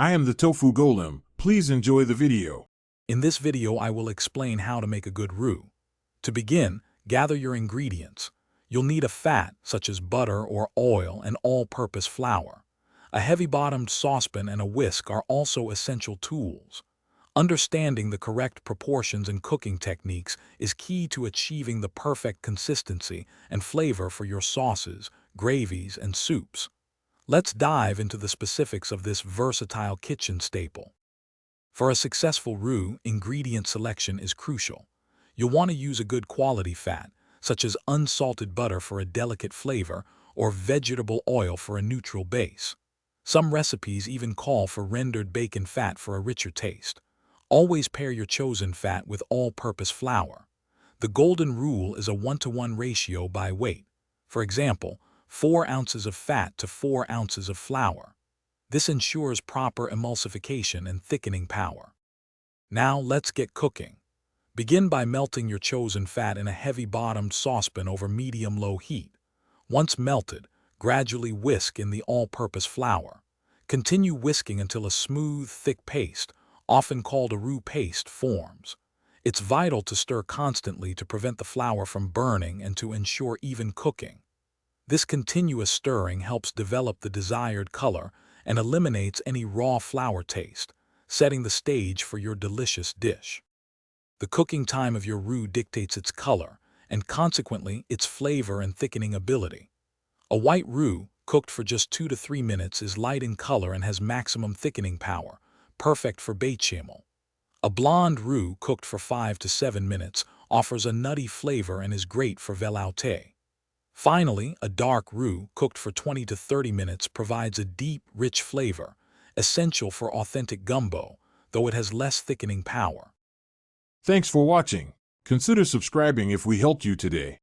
I am the Tofu Golem. Please enjoy the video. In this video, I will explain how to make a good roux. To begin, gather your ingredients. You'll need a fat, such as butter or oil, and all-purpose flour. A heavy-bottomed saucepan and a whisk are also essential tools. Understanding the correct proportions and cooking techniques is key to achieving the perfect consistency and flavor for your sauces, gravies, and soups. Let's dive into the specifics of this versatile kitchen staple. For a successful roux, ingredient selection is crucial. You'll want to use a good quality fat, such as unsalted butter for a delicate flavor or vegetable oil for a neutral base. Some recipes even call for rendered bacon fat for a richer taste. Always pair your chosen fat with all-purpose flour. The golden rule is a 1-to-1 ratio by weight. For example, 4 ounces of fat to 4 ounces of flour. This ensures proper emulsification and thickening power. Now let's get cooking. Begin by melting your chosen fat in a heavy-bottomed saucepan over medium-low heat. Once melted, gradually whisk in the all-purpose flour. Continue whisking until a smooth, thick paste, often called a roux paste, forms. It's vital to stir constantly to prevent the flour from burning and to ensure even cooking. This continuous stirring helps develop the desired color and eliminates any raw flour taste, setting the stage for your delicious dish. The cooking time of your roux dictates its color and consequently its flavor and thickening ability. A white roux, cooked for just 2 to 3 minutes, is light in color and has maximum thickening power, perfect for bechamel. A blonde roux cooked for 5 to 7 minutes offers a nutty flavor and is great for velouté. Finally, a dark roux cooked for 20 to 30 minutes provides a deep, rich flavor, essential for authentic gumbo, though it has less thickening power. Thanks for watching. Consider subscribing if we helped you today.